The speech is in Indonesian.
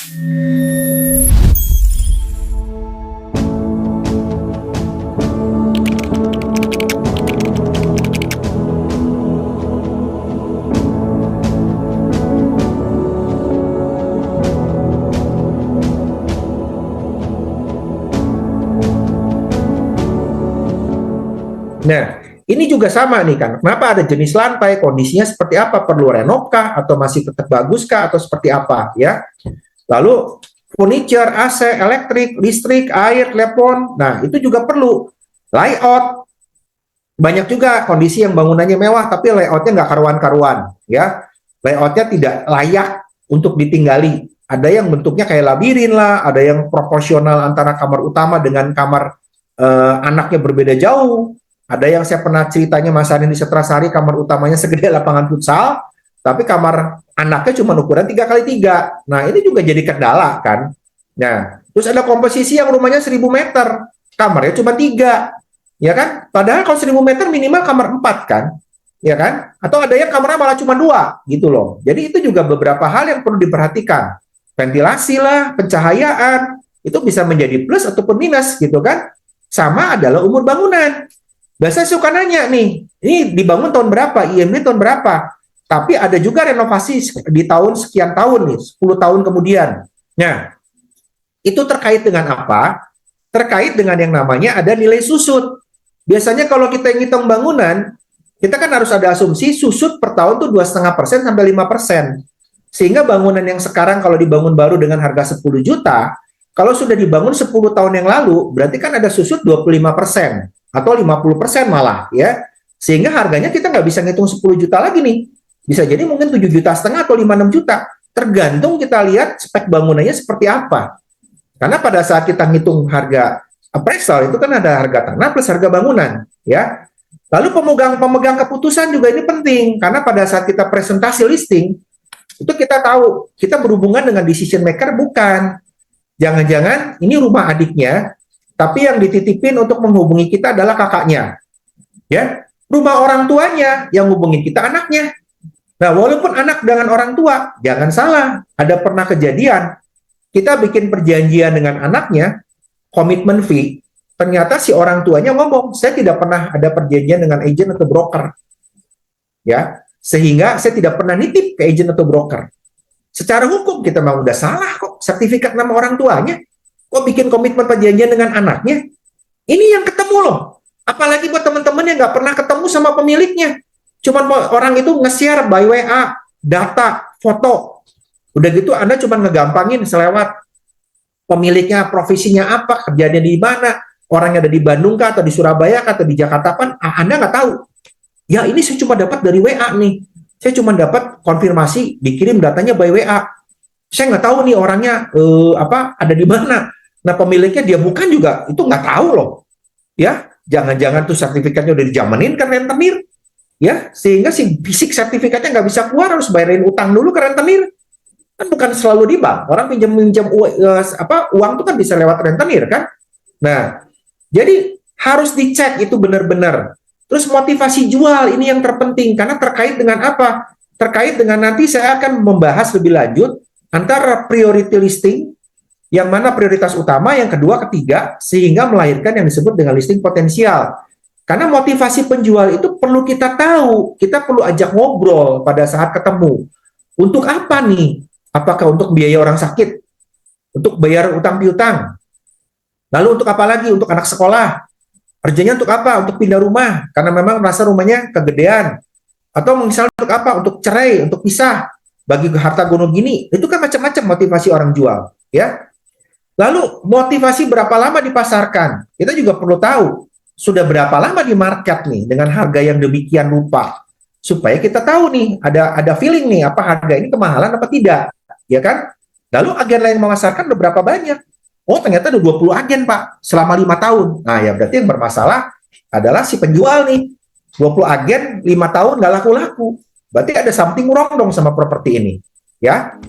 Nah, ini juga sama nih kan. Kenapa ada jenis lantai, kondisinya seperti apa? Perlu renov kah? Atau masih tetap bagus kah? Atau seperti apa? Ya. Lalu furniture, AC, elektrik, listrik, air, telepon. Nah, itu juga perlu. Layout. Banyak juga kondisi yang bangunannya mewah, tapi layoutnya nggak karuan-karuan. Ya. Layoutnya tidak layak untuk ditinggali. Ada yang bentuknya kayak labirin lah, ada yang proporsional antara kamar utama dengan kamar anaknya berbeda jauh. Ada yang saya pernah ceritanya Mas Anin di Setrasari, kamar utamanya segede lapangan futsal, tapi kamar anaknya cuma ukuran 3x3. Nah, ini juga jadi kendala kan. Nah, terus ada komposisi yang rumahnya 1000 meter, kamarnya cuma 3. Ya kan? Padahal kalau 1000 meter minimal kamar 4 kan? Ya kan? Atau ada yang kamarnya malah cuma 2 gitu loh. Jadi itu juga beberapa hal yang perlu diperhatikan. Ventilasi lah, pencahayaan, itu bisa menjadi plus ataupun minus gitu kan. Sama adalah umur bangunan. Biasanya suka nanya nih, ini dibangun tahun berapa, IMB tahun berapa, tapi ada juga renovasi di tahun sekian tahun nih, 10 tahun kemudian. Nah, itu terkait dengan apa? Terkait dengan yang namanya ada nilai susut. Biasanya kalau kita ngitung bangunan, kita kan harus ada asumsi susut per tahun tuh 2,5% sampai 5%. Sehingga bangunan yang sekarang kalau dibangun baru dengan harga 10 juta, kalau sudah dibangun 10 tahun yang lalu, berarti kan ada susut 25%. Atau 50% malah ya, sehingga harganya kita nggak bisa ngitung 10 juta lagi nih, bisa jadi mungkin 7,5 juta atau 5-6 juta, tergantung kita lihat spek bangunannya seperti apa. Karena pada saat kita ngitung harga appraisal itu kan ada harga tanah plus harga bangunan ya. Lalu pemegang keputusan juga ini penting, karena pada saat kita presentasi listing itu kita tahu kita berhubungan dengan decision maker, bukan jangan-jangan ini rumah adiknya, tapi yang dititipin untuk menghubungi kita adalah kakaknya. Ya, rumah orang tuanya yang hubungin kita anaknya. Nah, walaupun anak dengan orang tua, jangan salah, ada pernah kejadian kita bikin perjanjian dengan anaknya, komitmen fee, ternyata si orang tuanya ngomong, saya tidak pernah ada perjanjian dengan agent atau broker. Ya, sehingga saya tidak pernah nitip ke agent atau broker. Secara hukum kita memang udah salah kok, sertifikat nama orang tuanya. Kok bikin komitmen perjanjian dengan anaknya? Ini yang ketemu loh. Apalagi buat teman-teman yang nggak pernah ketemu sama pemiliknya. Cuman orang itu nge-share by WA, data, foto. Udah gitu Anda cuma ngegampangin selewat pemiliknya, profesinya apa, kerjanya di mana, orangnya ada di Bandung kah, atau di Surabaya kah, atau di Jakarta kan, Anda nggak tahu. Ya ini saya cuma dapat dari WA nih. Saya cuma dapat konfirmasi, dikirim datanya by WA. Saya nggak tahu nih orangnya ada di mana. Nah pemiliknya dia bukan juga, itu nggak tahu loh. Ya, jangan-jangan tuh sertifikatnya udah dijamanin ke rentenir. Ya, sehingga si fisik sertifikatnya nggak bisa keluar, harus bayarin utang dulu ke rentenir. Kan bukan selalu di bank. Orang pinjam uang tuh kan bisa lewat rentenir kan. Nah, jadi harus dicek itu benar-benar. Terus motivasi jual ini yang terpenting, karena terkait dengan apa? Terkait dengan nanti saya akan membahas lebih lanjut antara priority listing, yang mana prioritas utama, yang kedua, ketiga, sehingga melahirkan yang disebut dengan listing potensial. Karena motivasi penjual itu perlu kita tahu, kita perlu ajak ngobrol pada saat ketemu. Untuk apa nih? Apakah untuk biaya orang sakit? Untuk bayar utang piutang? Lalu untuk apa lagi? Untuk anak sekolah? Kerjanya untuk apa? Untuk pindah rumah, karena memang merasa rumahnya kegedean. Atau misalnya untuk apa? Untuk cerai, untuk pisah, bagi harta gono gini. Itu kan macam-macam motivasi orang jual. Ya. Lalu motivasi berapa lama dipasarkan? Kita juga perlu tahu sudah berapa lama di market nih dengan harga yang demikian rupa, supaya kita tahu nih ada feeling nih apa harga ini kemahalan apa tidak, ya kan? Lalu agen lain memasarkan berapa banyak? Oh ternyata ada 20 agen Pak selama 5 tahun. Nah ya berarti yang bermasalah adalah si penjual nih. 20 agen 5 tahun nggak laku-laku. Berarti ada something wrong dong sama properti ini, ya.